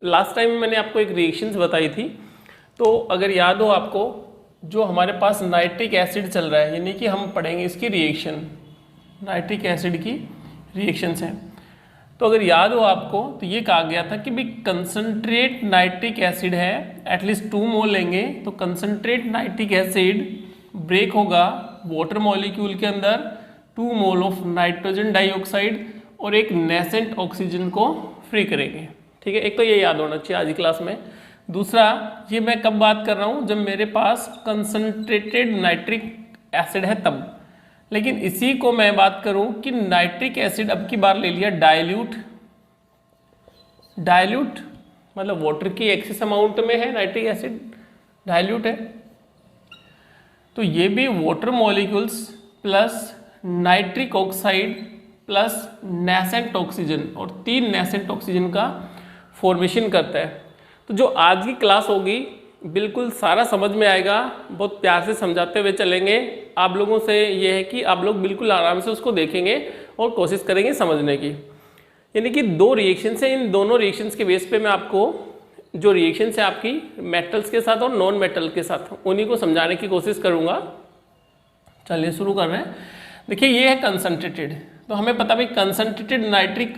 Last time मैंने आपको एक रिएक्शंस बताई थी, तो अगर याद हो आपको, जो हमारे पास नाइट्रिक एसिड चल रहा है, यानी कि हम पढ़ेंगे इसकी रिएक्शन, नाइट्रिक एसिड की रिएक्शंस हैं। तो अगर याद हो आपको, तो ये कहा गया था कि भाई कंसंट्रेट नाइट्रिक एसिड है, एटलीस्ट 2 मोल लेंगे तो कंसंट्रेट नाइट्रिक एसिड ब्रेक होगा वाटर मॉलिक्यूल के अंदर 2 मोल ऑफ नाइट्रोजन डाइऑक्साइड और एक नेसेंट ऑक्सीजन को फ्री करेंगे। ठीक है, एक तो ये याद होना चाहिए आज की क्लास में। दूसरा, ये मैं कब बात कर रहा हूँ, जब मेरे पास कंसंट्रेटेड नाइट्रिक एसिड है तब। लेकिन इसी को मैं बात करूं कि नाइट्रिक एसिड अब की बार ले लिया डाइल्यूट, डाइल्यूट मतलब वाटर की एक्सेस अमाउंट में है नाइट्रिक एसिड, डाइल्यूट है, तो ये भी water molecules plus nitric oxide plus nascent oxygen और 3 नेसेंट ऑक्सीजन का फॉर्मेशन करता है। तो जो आज की क्लास होगी बिल्कुल सारा समझ में आएगा, बहुत प्यार से समझाते हुए चलेंगे। आप लोगों से ये है कि आप लोग बिल्कुल आराम से उसको देखेंगे और कोशिश करेंगे समझने की। यानी कि 2 रिएक्शंस हैं, इन दोनों रिएक्शंस के बेस पे मैं आपको जो रिएक्शंस है आपकी मेटल्स के साथ और नॉन मेटल के साथ, उन्हीं को समझाने की कोशिश करूँगा। चलिए शुरू कर रहे हैं। देखिए ये है कंसनट्रेटेड, तो हमें पता भाई कंसनट्रेटेड नाइट्रिक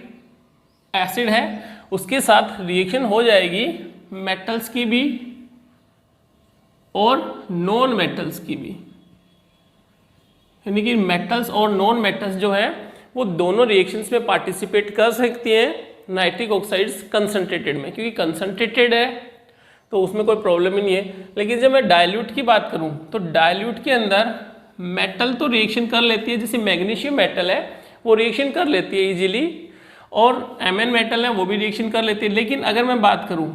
एसिड है, उसके साथ रिएक्शन हो जाएगी मेटल्स की भी और नॉन मेटल्स की भी। यानी कि मेटल्स और नॉन मेटल्स जो है वो दोनों रिएक्शंस में पार्टिसिपेट कर सकती हैं नाइट्रिक ऑक्साइड्स कंसंट्रेटेड में, क्योंकि कंसंट्रेटेड है तो उसमें कोई प्रॉब्लम ही नहीं है। लेकिन जब मैं डाइल्यूट की बात करूं तो डाइल्यूट के अंदर मेटल तो रिएक्शन कर लेती है, जैसे मैग्नीशियम मेटल है वो रिएक्शन कर लेती है इजीली, और Mn मेटल है वो भी रिएक्शन कर लेती है। लेकिन अगर मैं बात करूं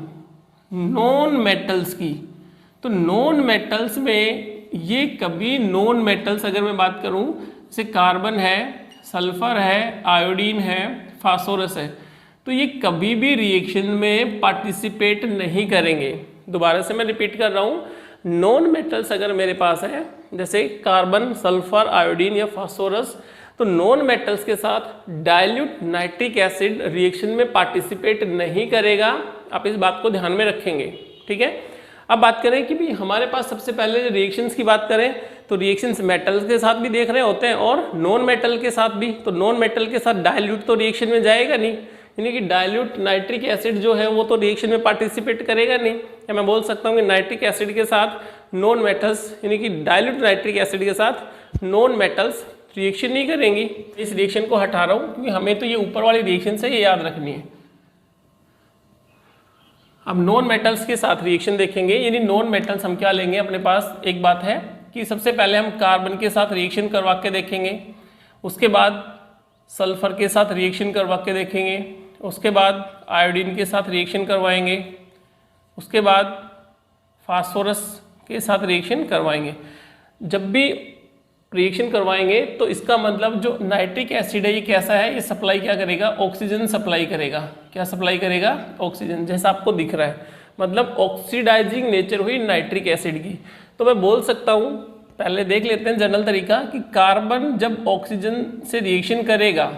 नॉन मेटल्स की, तो नॉन मेटल्स में ये कभी नॉन मेटल्स अगर मैं बात करूं, जैसे कार्बन है, सल्फर है, आयोडीन है, फास्फोरस है, तो ये कभी भी रिएक्शन में पार्टिसिपेट नहीं करेंगे। दोबारा से मैं रिपीट कर रहा हूँ, नॉन मेटल्स अगर मेरे पास है जैसे कार्बन, सल्फर, आयोडीन या फास्फोरस, तो नॉन मेटल्स के साथ डाइल्यूट नाइट्रिक एसिड रिएक्शन में पार्टिसिपेट नहीं करेगा। आप इस बात को ध्यान में रखेंगे, ठीक है। अब बात करें कि भी हमारे पास सबसे पहले रिएक्शंस की बात करें तो रिएक्शंस मेटल्स के साथ भी देख रहे होते हैं और नॉन मेटल के साथ भी। तो नॉन मेटल के साथ डाइल्यूट तो रिएक्शन में जाएगा नहीं, यानी कि डाइल्यूट नाइट्रिक एसिड जो है वो तो रिएक्शन में पार्टिसिपेट करेगा नहीं। या मैं बोल सकता हूँ कि नाइट्रिक एसिड के साथ नॉन मेटल्स, यानी कि डाइल्यूट नाइट्रिक एसिड के साथ नॉन मेटल्स रिएक्शन नहीं करेंगी। इस रिएक्शन को हटा रहा हूँ क्योंकि हमें तो ये ऊपर वाली रिएक्शन से ये याद रखनी है। अब नॉन मेटल्स के साथ रिएक्शन देखेंगे, यानी नॉन मेटल्स हम क्या लेंगे अपने पास। एक बात है कि सबसे पहले हम कार्बन के साथ रिएक्शन करवा के देखेंगे, उसके बाद सल्फर के साथ रिएक्शन करवा के देखेंगे, उसके बाद आयोडीन के साथ रिएक्शन करवाएंगे, उसके बाद फास्फोरस के साथ रिएक्शन करवाएंगे। जब भी रिएक्शन करवाएंगे तो इसका मतलब जो नाइट्रिक एसिड है ये कैसा है, ये सप्लाई क्या करेगा, ऑक्सीजन सप्लाई करेगा। क्या सप्लाई करेगा, ऑक्सीजन, जैसा आपको दिख रहा है, मतलब ऑक्सीडाइजिंग नेचर हुई नाइट्रिक एसिड की। तो मैं बोल सकता हूँ, पहले देख लेते हैं जनरल तरीका, कि कार्बन जब ऑक्सीजन से रिएक्शन करेगा,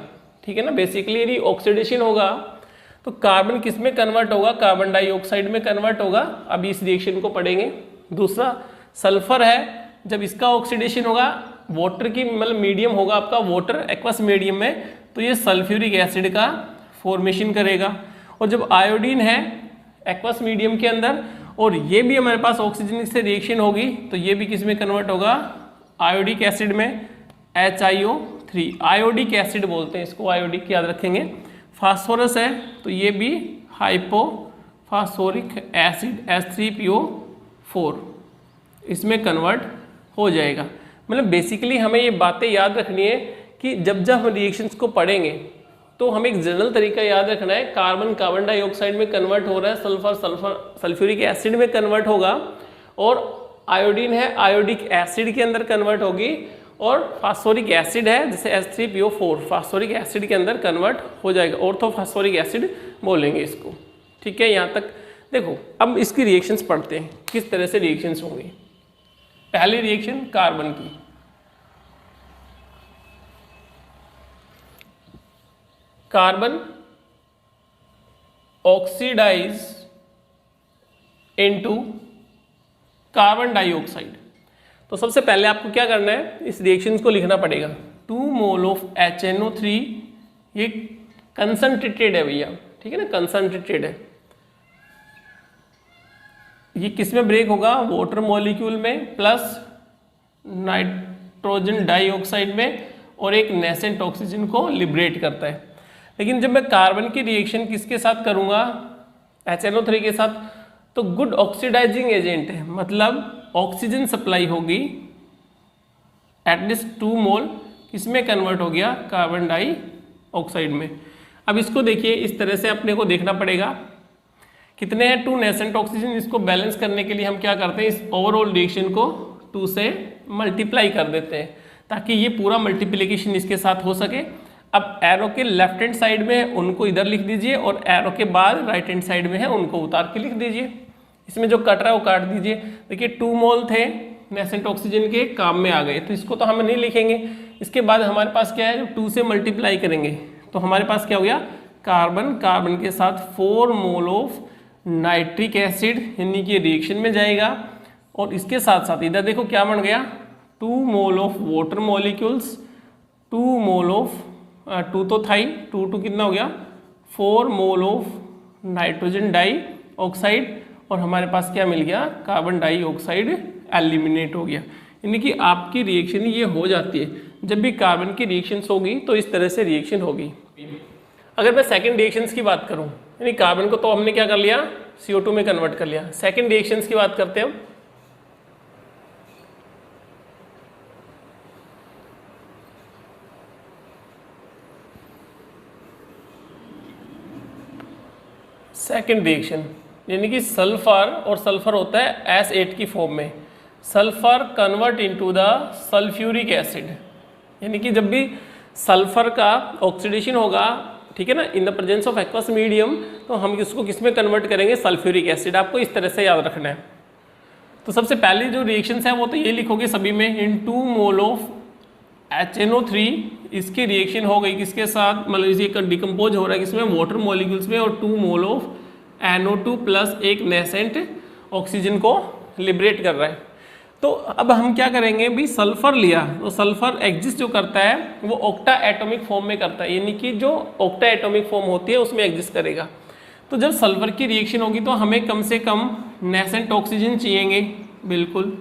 ठीक है ना, बेसिकली यदि ऑक्सीडेशन होगा तो कार्बन किस में कन्वर्ट होगा, कार्बन डाइऑक्साइड में कन्वर्ट होगा। अभी इस रिएक्शन को पढ़ेंगे। दूसरा सल्फर है, जब इसका ऑक्सीडेशन होगा वाटर की, मतलब मीडियम होगा आपका वाटर एक्वस मीडियम में, तो ये सल्फ्यूरिक एसिड का फॉर्मेशन करेगा। और जब आयोडीन है एक्वस मीडियम के अंदर और ये भी हमारे पास ऑक्सीजन से रिएक्शन होगी, तो ये भी किस में कन्वर्ट होगा, आयोडिक एसिड में, HiO3, आयोडिक एसिड बोलते हैं इसको, आयोडिक याद रखेंगे। फास्फोरस है तो ये भी हाइपोफास्फोरिक एसिड H3PO4 इसमें कन्वर्ट हो जाएगा। मतलब बेसिकली हमें ये बातें याद रखनी है कि जब जब हम रिएक्शंस को पढ़ेंगे तो हमें एक जनरल तरीका याद रखना है। कार्बन कार्बन डाइऑक्साइड में कन्वर्ट हो रहा है, सल्फर सल्फर सल्फ्यूरिक एसिड में कन्वर्ट होगा, और आयोडीन है आयोडिक एसिड के अंदर कन्वर्ट होगी, और फास्फोरिक एसिड है जैसे H3PO4 फास्फोरिक एसिड के अंदर कन्वर्ट हो जाएगा, ऑर्थोफास्फोरिक एसिड बोलेंगे इसको, ठीक है। यहाँ तक देखो। अब इसकी रिएक्शंस पढ़ते हैं, किस तरह से रिएक्शंस होंगी। पहली रिएक्शन कार्बन की, carbon oxidize into carbon dioxide. तो सबसे पहले आपको क्या करना है, इस रिएक्शन को लिखना पड़ेगा। 2 मोल ऑफ HNO3, ये कंसंट्रेटेड है भैया, ठीक है ना, कंसंट्रेटेड है। ये किस में ब्रेक होगा, वाटर मॉलिक्यूल में प्लस नाइट्रोजन डाइऑक्साइड में, और एक नेसेंट ऑक्सीजन को लिबरेट करता है। लेकिन जब मैं कार्बन की रिएक्शन किसके साथ करूंगा, HNO3 के साथ, तो गुड ऑक्सीडाइजिंग एजेंट है, मतलब ऑक्सीजन सप्लाई होगी एटलीस्ट 2 मोल, इसमें कन्वर्ट हो गया कार्बन डाइऑक्साइड में। अब इसको देखिए, इस तरह से अपने को देखना पड़ेगा कितने हैं 2 नेसेंट ऑक्सीजन। इसको बैलेंस करने के लिए हम क्या करते हैं, इस ओवरऑल रिएक्शन को 2 से मल्टीप्लाई कर देते हैं ताकि ये पूरा मल्टीप्लिकेशन इसके साथ हो सके। अब एरो के लेफ्ट हैंड साइड में है उनको इधर लिख दीजिए, और एरो के बाद राइट हैंड साइड में है उनको उतार के लिख दीजिए। इसमें जो कट रहा है वो काट दीजिए। देखिए 2 मोल थे नेसेंट ऑक्सीजन के, काम में आ गए, तो इसको तो हम नहीं लिखेंगे। इसके बाद हमारे पास क्या है, जब 2 से मल्टीप्लाई करेंगे तो हमारे पास क्या हो गया, कार्बन, कार्बन के साथ 4 मोल ऑफ नाइट्रिक एसिड, यानी कि रिएक्शन में जाएगा। और इसके साथ साथ इधर देखो क्या बन गया, 2 mole of water molecules, 2 mole of 2 तो था ही, 2 कितना हो गया 4 मोल ऑफ नाइट्रोजन डाइऑक्साइड, और हमारे पास क्या मिल गया, कार्बन डाइऑक्साइड एलिमिनेट हो गया। यानी कि आपकी रिएक्शन ये हो जाती है, जब भी कार्बन की रिएक्शंस होगी तो इस तरह से रिएक्शन होगी। अगर मैं सेकंड रिएक्शंस की बात करूं, यानी कार्बन को तो हमने क्या कर लिया, CO2 में कन्वर्ट कर लिया। सेकंड रिएक्शंस की बात करते हैं हम। सेकंड रिएक्शन यानी कि सल्फर, और सल्फर होता है S8 की फॉर्म में, sulphur convert into the sulphuric acid. यानी कि जब भी सल्फर का ऑक्सीडेशन होगा, ठीक है ना, in the presence of aqueous medium, तो हम इसको किस में कन्वर्ट करेंगे, सल्फ्यूरिक एसिड। आपको इस तरह से याद रखना है। तो सबसे पहले जो रिएक्शंस है वो तो ये लिखोगे सभी में, इन 2 मोल ऑफ HNO3, इसकी रिएक्शन हो गई किसके साथ, मतलब ये डिकम्पोज हो रहा है किसमें, वाटर मॉलिक्यूल्स में, और 2 मोल ऑफ NO2 प्लस एक नेसेंट ऑक्सीजन को लिबरेट कर रहा है। तो अब हम क्या करेंगे भी, सल्फर लिया तो सल्फर एग्जिस्ट जो करता है वो ऑक्टा एटॉमिक फॉर्म में करता है, यानी कि जो ऑक्टा एटॉमिक फॉर्म होती है उसमें एग्जिस्ट करेगा। तो जब सल्फर की रिएक्शन होगी तो हमें कम से कम नेसेंट ऑक्सीजन चाहिएंगे, बिल्कुल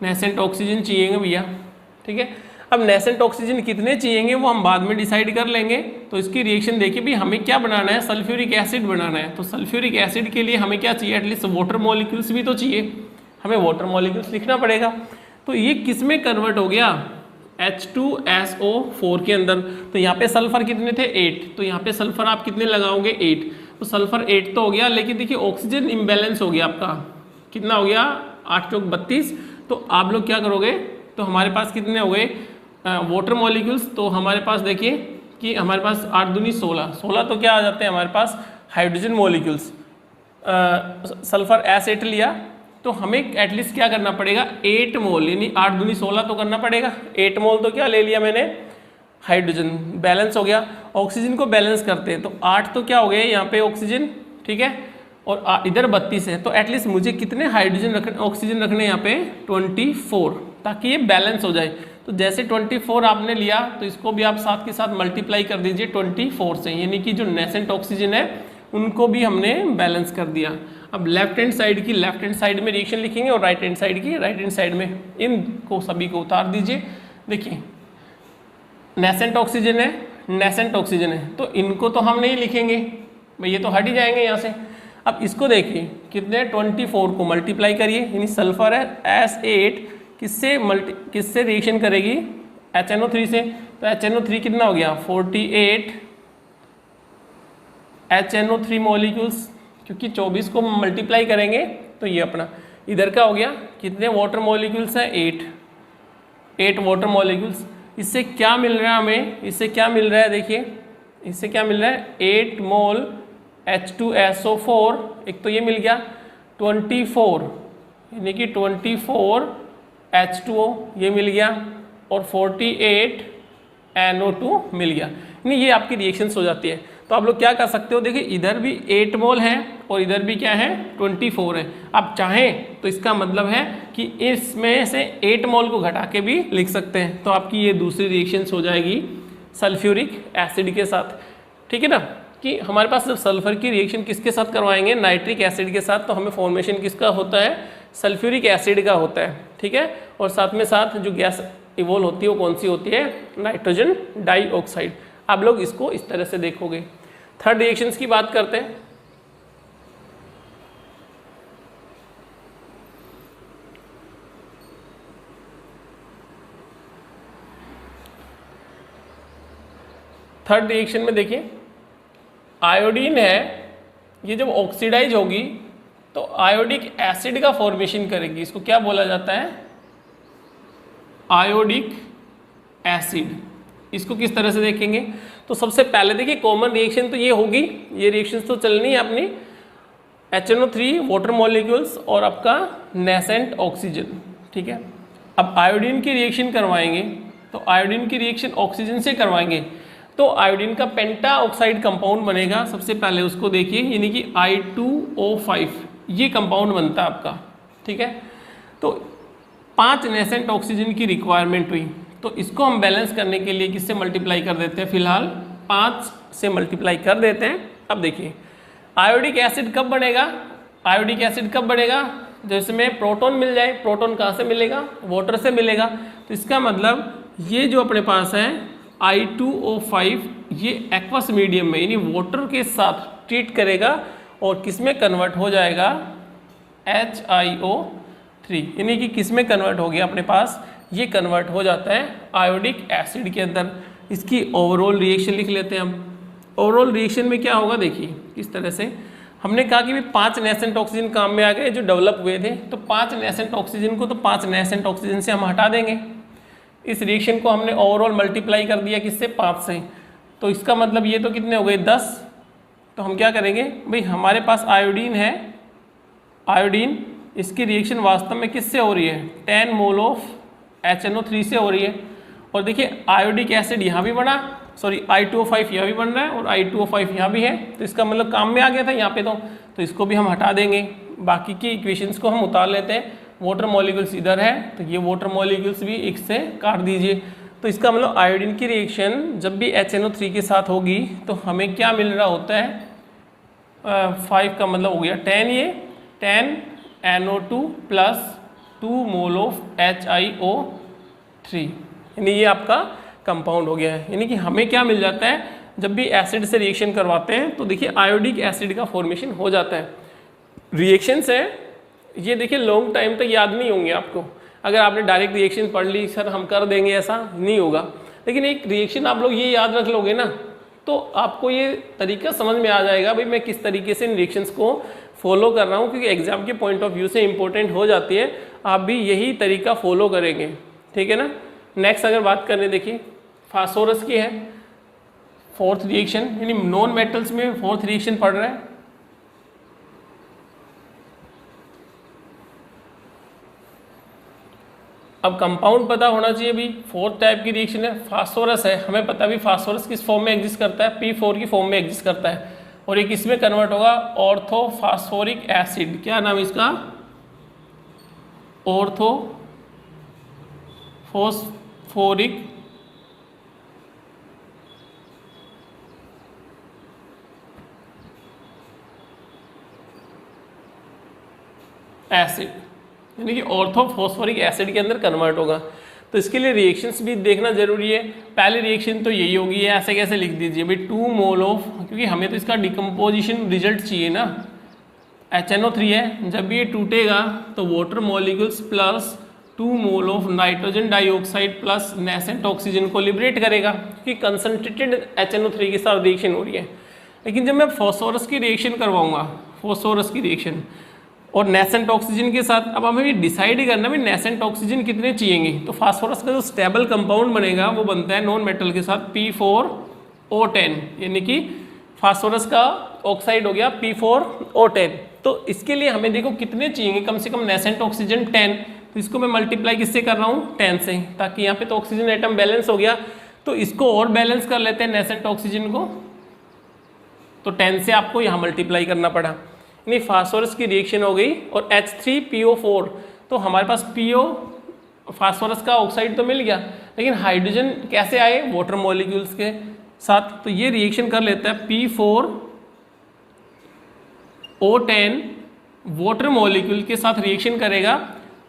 नेसेंट ऑक्सीजन चाहिएंगे भैया, ठीक है। अब नेसेंट ऑक्सीजन कितने चाहिएंगे वो हम बाद में डिसाइड कर लेंगे। तो इसकी रिएक्शन देखिए भी हमें क्या बनाना है, सल्फ्यूरिक एसिड बनाना है। तो सल्फ्यूरिक एसिड के लिए हमें क्या चाहिए, एटलीस्ट वाटर मॉलिक्यूल्स भी तो चाहिए, हमें वाटर मॉलिक्यूल्स लिखना पड़ेगा। तो ये किस में कन्वर्ट हो गया, H2SO4 के अंदर। तो यहाँ पे सल्फर कितने थे 8, तो यहाँ पे सल्फर आप कितने लगाओगे 8, तो सल्फर 8 तो हो गया, लेकिन देखिए ऑक्सीजन इम्बैलेंस हो गया आपका, कितना हो गया 8 चौक 32। तो आप लोग क्या करोगे, तो हमारे पास कितने हो गए वाटर मॉलिक्यूल्स, तो हमारे पास देखिए कि हमारे पास 8 दूनी 16, 16 तो क्या आ जाते हैं हमारे पास हाइड्रोजन मॉलिक्यूल्स। सल्फर S8 लिया तो हमें एटलीस्ट क्या करना पड़ेगा 8 मोल, यानी 8 दूनी 16 तो करना पड़ेगा। 8 मोल तो क्या ले लिया मैंने, हाइड्रोजन, बैलेंस हो गया। ऑक्सीजन को बैलेंस करते हैं तो 8 तो क्या हो गए यहाँ पे ऑक्सीजन, ठीक है, और इधर 32 है, तो एटलीस्ट मुझे कितने हाइड्रोजन रखने, ऑक्सीजन रखने यहाँ पे 24, ताकि ये बैलेंस हो जाए। तो जैसे 24 आपने लिया तो इसको भी आप साथ के साथ मल्टीप्लाई कर दीजिए 24 से, यानी कि जो नेसेंट ऑक्सीजन है उनको भी हमने बैलेंस कर दिया। अब लेफ्ट हैंड साइड की लेफ्ट हैंड साइड में रिएक्शन लिखेंगे और राइट हैंड साइड की राइट हैंड साइड में, इनको सभी को उतार दीजिए। देखिए नेसेंट ऑक्सीजन है, नेसेंट ऑक्सीजन है, तो इनको तो हम नहीं लिखेंगे भाई, ये तो हट ही जाएंगे यहाँ से। अब इसको देखिए कितने 24 को मल्टीप्लाई करिए, यानी सल्फर है S8 किससे रिएक्शन करेगी, HNO3 से। तो HNO3 कितना हो गया 48 HNO3 मॉलिक्यूल्स, क्योंकि 24 को मल्टीप्लाई करेंगे तो ये अपना इधर का हो गया, कितने वाटर मॉलिक्यूल्स हैं 8 वाटर मॉलिक्यूल्स। इससे क्या मिल रहा है हमें, इससे क्या मिल रहा है, देखिए इससे क्या मिल रहा है 8 मोल H2SO4, एक तो ये मिल गया 24, यानी कि 24 H2O ये मिल गया, और 48 NO2 मिल गया, यानी ये आपकी रिएक्शंस हो जाती है। तो आप लोग क्या कर सकते हो, देखिए इधर भी 8 मोल है और इधर भी क्या है 24 है। आप चाहें तो इसका मतलब है कि इसमें से 8 मोल को घटा के भी लिख सकते हैं। तो आपकी ये दूसरी रिएक्शंस हो जाएगी सल्फ्यूरिक एसिड के साथ, ठीक है ना। कि हमारे पास जब सल्फर की रिएक्शन किसके साथ करवाएंगे, नाइट्रिक एसिड के साथ, तो हमें फॉर्मेशन किसका होता है, सल्फ्यूरिक एसिड का होता है, ठीक है। और साथ में साथ जो गैस इवोल्व होती है वो कौन सी होती है, नाइट्रोजन डाइऑक्साइड। आप लोग इसको इस तरह से देखोगे। थर्ड रिएक्शंस की बात करते हैं। थर्ड रिएक्शन में देखिए आयोडीन है, ये जब ऑक्सीडाइज होगी तो आयोडिक एसिड का फॉर्मेशन करेगी। इसको क्या बोला जाता है, आयोडिक एसिड। इसको किस तरह से देखेंगे, तो सबसे पहले देखिए कॉमन रिएक्शन तो ये होगी, ये रिएक्शन तो चलनी है अपनी, HNO3 वाटर मॉलिक्यूल्स और आपका नेसेंट ऑक्सीजन, ठीक है। अब आयोडीन की रिएक्शन करवाएंगे तो आयोडीन की रिएक्शन ऑक्सीजन से करवाएंगे तो आयोडीन का पेंटा ऑक्साइड कंपाउंड बनेगा। सबसे पहले उसको देखिए, यानी कि I2O5 ये कंपाउंड बनता है आपका, ठीक है। तो 5 नेसेंट ऑक्सीजन की रिक्वायरमेंट हुई, तो इसको हम बैलेंस करने के लिए किससे मल्टीप्लाई कर देते हैं, फिलहाल 5 से मल्टीप्लाई कर देते हैं। अब देखिए आयोडिक एसिड कब बनेगा, आयोडिक एसिड कब बनेगा, जिसमें प्रोटॉन मिल जाए। प्रोटॉन कहाँ से मिलेगा, वाटर से मिलेगा। तो इसका मतलब ये जो अपने पास है I2O5 ये एक्वस मीडियम में यानी वाटर के साथ ट्रीट करेगा और किस में कन्वर्ट हो जाएगा, HiO3, यानी कि किस में कन्वर्ट हो गया अपने पास, ये कन्वर्ट हो जाता है आयोडिक एसिड के अंदर। इसकी ओवरऑल रिएक्शन लिख लेते हैं हम। ओवरऑल रिएक्शन में क्या होगा, देखिए किस तरह से हमने कहा कि 5 नेसेंट ऑक्सीजन काम में आ गए जो डेवलप हुए थे, तो 5 नेसेंट ऑक्सीजन को तो 5 नेसेंट ऑक्सीजन से हम हटा देंगे। इस रिएक्शन को हमने ओवरऑल मल्टीप्लाई कर दिया किससे, 5 से। तो इसका मतलब ये तो कितने हो गए, 10। तो हम क्या करेंगे भाई, हमारे पास आयोडीन है, आयोडीन इसकी रिएक्शन वास्तव में किससे हो रही है, 10 मोल ऑफ HNO3 से हो रही है। और देखिए आयोडिक एसिड यहाँ भी बना, सॉरी I2O5 यहाँ भी बन रहा है और I2O5 यहाँ भी है। तो इसका मतलब काम में आ गया था यहाँ पे, तो इसको भी हम हटा देंगे। बाकी की इक्वेशंस को हम उतार लेते हैं। वाटर मॉलिक्यूल्स इधर है तो ये वाटर मॉलिक्यूल्स भी एक से काट दीजिए। तो इसका मतलब आयोडीन की रिएक्शन जब भी HNO3 के साथ होगी तो हमें क्या मिल रहा होता है, 5 का मतलब हो गया 10, ये 10 NO2 plus 2 mole of HiO3, यानी ये आपका कंपाउंड हो गया है। यानी कि हमें क्या मिल जाता है, जब भी एसिड से रिएक्शन करवाते हैं तो देखिए आयोडिक एसिड का फॉर्मेशन हो जाता है। रिएक्शन से ये देखिए लॉन्ग टाइम तक याद नहीं होंगे आपको, अगर आपने डायरेक्ट रिएक्शन पढ़ ली, सर हम कर देंगे, ऐसा नहीं होगा। लेकिन एक रिएक्शन आप लोग ये याद रख लोगे ना तो आपको ये तरीका समझ में आ जाएगा भाई मैं किस तरीके से इन रिएक्शंस को फॉलो कर रहा हूँ, क्योंकि एग्जाम के पॉइंट ऑफ व्यू से इंपॉर्टेंट हो जाती है। आप भी यही तरीका फॉलो करेंगे, ठीक है ना। नेक्स्ट अगर बात करें, देखिए फास्फोरस की है, 4th रिएक्शन, यानी नॉन मेटल्स में 4th रिएक्शन पढ़ रहा है। अब कंपाउंड पता होना चाहिए भी, 4th टाइप की रिएक्शन है, फास्फोरस है, हमें पता भी फास्फोरस किस फॉर्म में एग्जिस्ट करता है, P4 की फॉर्म में एग्जिस्ट करता है। और ये किस में कन्वर्ट होगा, ऑर्थोफास्फोरिक एसिड, क्या नाम है इसका, ऑर्थोफॉस्फोरिक एसिड, यानी कि ऑर्थोफॉस्फोरिक एसिड के अंदर कन्वर्ट होगा। तो इसके लिए रिएक्शंस भी देखना जरूरी है। पहली रिएक्शन तो यही होगी, है ऐसे कैसे लिख दीजिए भाई 2 मोल ऑफ, क्योंकि हमें तो इसका डिकम्पोजिशन रिजल्ट चाहिए ना, HNO3 है, जब ये टूटेगा तो water molecules plus 2 mole of nitrogen dioxide plus nascent oxygen को लिबरेट करेगा, क्योंकि कंसनट्रेटेड HNO3 के साथ रिएक्शन हो रही है। लेकिन जब मैं फॉस्फोरस की रिएक्शन करवाऊंगा, फॉस्फोरस की रिएक्शन और नेसेंट ऑक्सीजन के साथ, अब हमें भी डिसाइड करना भी नेसेंट ऑक्सीजन कितने चाहिएंगे। तो फास्फोरस का जो स्टेबल कंपाउंड बनेगा वो बनता है नॉन मेटल के साथ P4O10, यानी कि फास्फोरस का ऑक्साइड हो गया P4O10। तो इसके लिए हमें देखो कितने चाहिए, कम से कम नेसेंट ऑक्सीजन 10, तो इसको मैं मल्टीप्लाई किससे कर रहा हूँ, 10 से, ताकि यहाँ पे तो ऑक्सीजन एटम बैलेंस हो गया। तो इसको और बैलेंस कर लेते हैं नेसेंट ऑक्सीजन को, तो 10 से आपको यहाँ मल्टीप्लाई करना पड़ा, यानी फास्फोरस की रिएक्शन हो गई और H3PO4, तो हमारे पास PO फास्फोरस का ऑक्साइड तो मिल गया, लेकिन हाइड्रोजन कैसे आए, वाटर मॉलिक्यूल्स के साथ, तो ये रिएक्शन कर लेता है P4O10 वाटर मॉलिक्यूल के साथ रिएक्शन करेगा,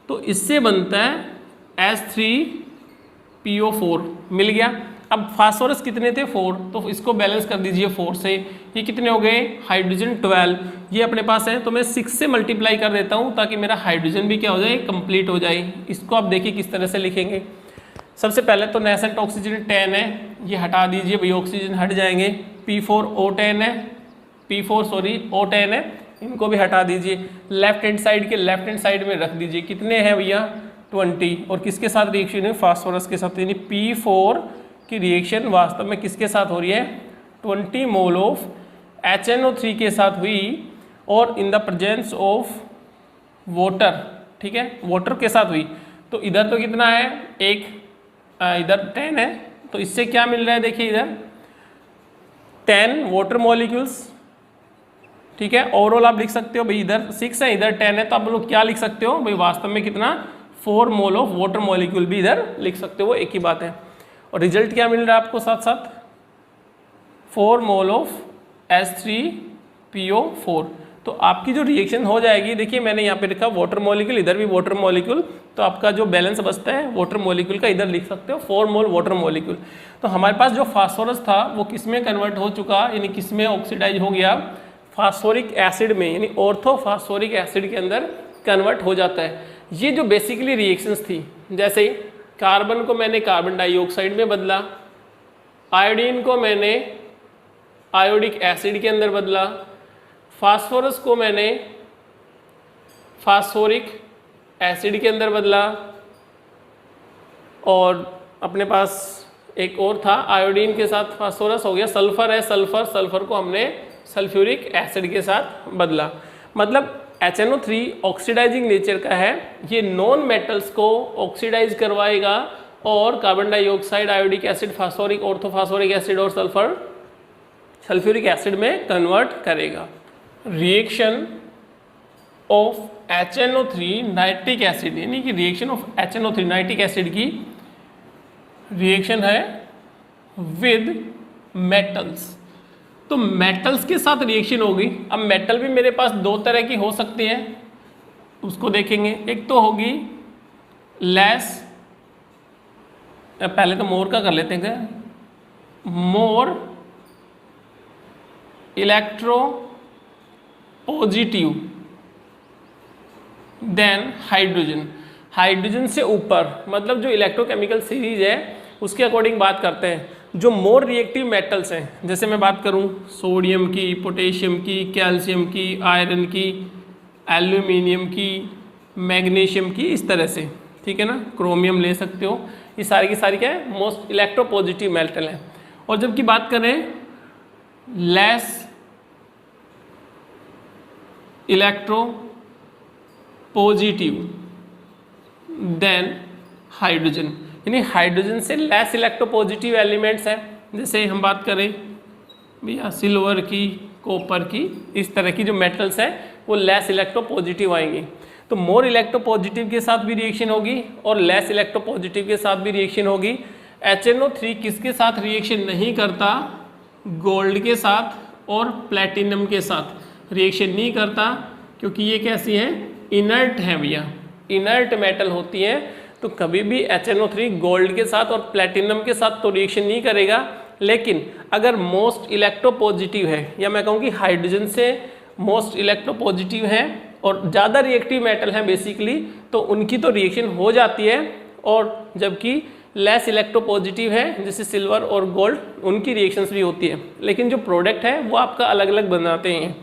तो इससे बनता है H3PO4 मिल गया। अब फास्फोरस कितने थे 4, तो इसको बैलेंस कर दीजिए 4 से, ये कितने हो गए हाइड्रोजन 12, ये अपने पास है तो मैं 6 से मल्टीप्लाई कर देता हूँ ताकि मेरा हाइड्रोजन भी क्या हो जाए, कंप्लीट हो जाए। इसको आप देखिए किस तरह से लिखेंगे। सबसे पहले तो नेसेंट ऑक्सीजन 10 है, ये हटा दीजिए भाई, ऑक्सीजन हट जाएंगे। P4O10 है, O10 है, इनको भी हटा दीजिए। लेफ्ट हैंड साइड के लेफ्ट हैंड साइड में रख दीजिए, कितने हैं भैया 20, और किसके साथ रिएक्शन है, फास्फोरस के साथ, यानी P4 की रिएक्शन वास्तव में किसके साथ हो रही है, 20 मोल ऑफ HNO3 के साथ हुई, और in the presence of water, ठीक है, वाटर के साथ हुई। तो इधर तो कितना है, एक इधर 10 है, तो इससे क्या मिल रहा है, देखिए इधर 10 वाटर मॉलिक्यूल्स, ठीक है। ओवरऑल आप लिख सकते हो भाई, इधर 6 है इधर 10 है, तो आप लोग क्या लिख सकते हो भाई, वास्तव में कितना 4 मोल ऑफ वाटर मॉलिक्यूल भी इधर लिख सकते हो, वो एक ही बात है। और रिजल्ट क्या मिल रहा है आपको साथ साथ, 4 मोल ऑफ H3PO4। तो आपकी जो रिएक्शन हो जाएगी, देखिए मैंने यहाँ पे लिखा वाटर मॉलिक्यूल, इधर भी वाटर मॉलिक्यूल, तो आपका जो बैलेंस बचता है वाटर मॉलिक्यूल का, इधर लिख सकते हो 4 मोल वाटर मॉलिक्यूल। तो हमारे पास जो फास्फोरस था वो किस में कन्वर्ट हो चुका, यानी किस में ऑक्सीडाइज हो गया, फास्फोरिक एसिड में, यानी ऑर्थोफास्फोरिक एसिड के अंदर कन्वर्ट हो जाता है। ये जो बेसिकली रिएक्शंस थी, जैसे कार्बन को मैंने कार्बन डाइऑक्साइड में बदला, आयोडीन को मैंने आयोडिक एसिड के अंदर बदला, फास्फोरस को मैंने फास्फोरिक एसिड के अंदर बदला, और अपने पास एक और था आयोडीन के साथ फास्फोरस हो गया, सल्फर है सल्फर को हमने सल्फ्यूरिक एसिड के साथ बदला। मतलब HNO3 ऑक्सीडाइजिंग नेचर का है, ये नॉन मेटल्स को ऑक्सीडाइज करवाएगा और carbon dioxide, iodic acid, phosphoric, orthophosphoric acid और सल्फ्यूरिक एसिड में कन्वर्ट करेगा। Reaction of HNO3 nitric acid, यानी कि reaction of HNO3 nitric acid की रिएक्शन है विद मेटल्स। तो मेटल्स के साथ रिएक्शन होगी। अब मेटल भी मेरे पास दो तरह की हो सकती है, उसको देखेंगे। एक तो होगी लेस, पहले तो मोर का कर लेते हैं, more electropositive than hydrogen. Hydrogen से ऊपर, मतलब जो इलेक्ट्रोकेमिकल सीरीज है उसके अकॉर्डिंग बात करते हैं। जो मोर रिएक्टिव मेटल्स हैं, जैसे मैं बात करूं सोडियम की, पोटेशियम की, कैल्शियम की, आयरन की, एल्यूमिनियम की, मैग्नीशियम की, इस तरह से, ठीक है ना, क्रोमियम ले सकते हो, ये सारी की सारी क्या है, मोस्ट इलेक्ट्रोपॉजिटिव मेटल है। और जबकि बात करें less electropositive than hydrogen, यानी हाइड्रोजन से लेस इलेक्ट्रोपॉजिटिव एलिमेंट्स हैं। जैसे हम बात करें भैया सिल्वर की, कॉपर की, इस तरह की जो मेटल्स हैं वो लेस इलेक्ट्रोपॉजिटिव आएंगी। तो मोर इलेक्ट्रोपॉजिटिव के साथ भी रिएक्शन होगी और लेस इलेक्ट्रोपॉजिटिव के साथ भी रिएक्शन होगी। HNO3 किसके साथ रिएक्शन नहीं करता, गोल्ड के साथ और प्लेटिनम के साथ रिएक्शन नहीं करता, क्योंकि ये कैसी है, इनर्ट है भैया, इनर्ट मेटल होती है। तो कभी भी HNO3 गोल्ड के साथ और प्लेटिनम के साथ तो रिएक्शन नहीं करेगा। लेकिन अगर मोस्ट इलेक्ट्रोपॉजिटिव है, या मैं कहूँ कि हाइड्रोजन से मोस्ट इलेक्ट्रोपॉजिटिव है और ज़्यादा रिएक्टिव मेटल हैं बेसिकली, तो उनकी तो रिएक्शन हो जाती है। और जबकि लेस इलेक्ट्रोपॉजिटिव है जैसे सिल्वर और गोल्ड, उनकी रिएक्शंस भी होती है, लेकिन जो प्रोडक्ट है वो आपका अलग अलग बनाते हैं।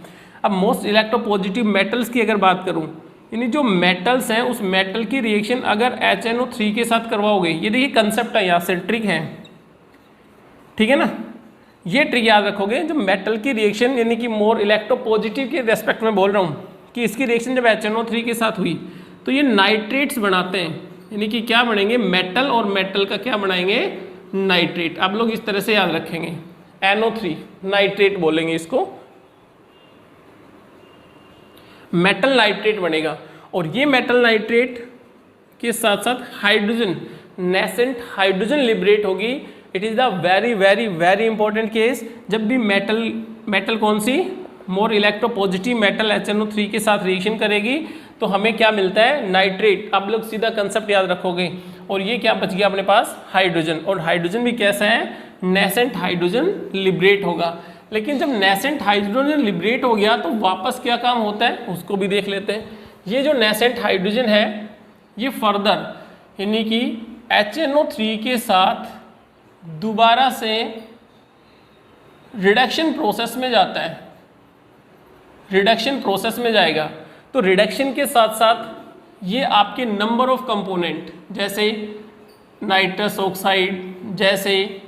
अब मोस्ट इलेक्ट्रोपॉजिटिव मेटल्स की अगर बात करूँ, यानी जो मेटल्स हैं उस मेटल की रिएक्शन अगर HNO3 के साथ करवाओगे, ये देखिए कंसेप्ट है, यहाँ से ट्रिक है, ठीक है ना, ये ट्रिक याद रखोगे। जो मेटल की रिएक्शन यानी कि मोर इलेक्ट्रोपॉजिटिव के रेस्पेक्ट में बोल रहा हूँ कि इसकी रिएक्शन जब HNO3 के साथ हुई तो ये नाइट्रेट्स बनाते हैं, यानी कि क्या बनेंगे, मेटल और मेटल का क्या बनाएंगे, नाइट्रेट। आप लोग इस तरह से याद रखेंगे, NO3 नाइट्रेट बोलेंगे इसको, मेटल नाइट्रेट बनेगा, और ये मेटल नाइट्रेट के साथ साथ हाइड्रोजन, नेसेंट हाइड्रोजन लिबरेट होगी। It is the very very very important case. जब भी मेटल कौन सी, मोर इलेक्ट्रोपॉजिटिव मेटल HNO3 के साथ रिएक्शन करेगी तो हमें क्या मिलता है, नाइट्रेट। आप लोग सीधा कंसेप्ट याद रखोगे। और ये क्या बच गया अपने पास, हाइड्रोजन। और हाइड्रोजन भी कैसा है, नेसेंट हाइड्रोजन लिबरेट होगा। लेकिन जब नेसेंट हाइड्रोजन लिबरेट हो गया तो वापस क्या काम होता है उसको भी देख लेते हैं। ये जो नेसेंट हाइड्रोजन है ये फर्दर यानी कि HNO3 के साथ दोबारा से रिडक्शन प्रोसेस में जाता है, रिडक्शन प्रोसेस में जाएगा। तो रिडक्शन के साथ साथ ये आपके नंबर ऑफ कंपोनेंट जैसे नाइट्रस ऑक्साइड, जैसे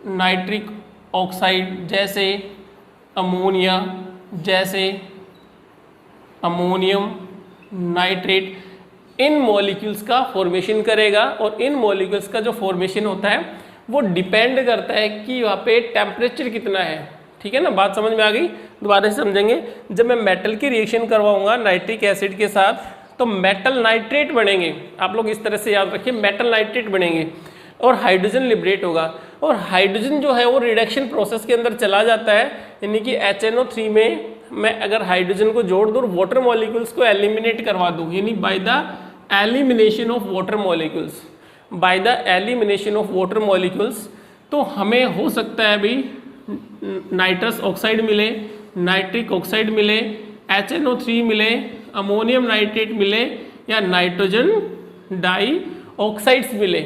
नाइट्रिक ऑक्साइड, जैसे अमोनिया, जैसे अमोनियम नाइट्रेट, इन मॉलिक्यूल्स का फॉर्मेशन करेगा। और इन मॉलिक्यूल्स का जो फॉर्मेशन होता है वो डिपेंड करता है कि वहाँ पे टेम्परेचर कितना है। ठीक है ना, बात समझ में आ गई। दोबारा से समझेंगे। जब मैं मेटल की रिएक्शन करवाऊंगा नाइट्रिक एसिड के साथ तो मेटल नाइट्रेट बनेंगे। आप लोग इस तरह से याद रखिए, मेटल नाइट्रेट बनेंगे और हाइड्रोजन लिबरेट होगा। और हाइड्रोजन जो है वो रिडक्शन प्रोसेस के अंदर चला जाता है, यानी कि HNO3 में मैं अगर हाइड्रोजन को जोड़ दूँ, वाटर मॉलिक्यूल्स को एलिमिनेट करवा दूँ, यानी by the elimination of water molecules, by the elimination of water molecules, तो हमें हो सकता है अभी नाइट्रस ऑक्साइड मिले, नाइट्रिक ऑक्साइड मिले, HNO3 मिले, अमोनियम नाइट्रेट मिले या नाइट्रोजन डाई ऑक्साइड्स मिले।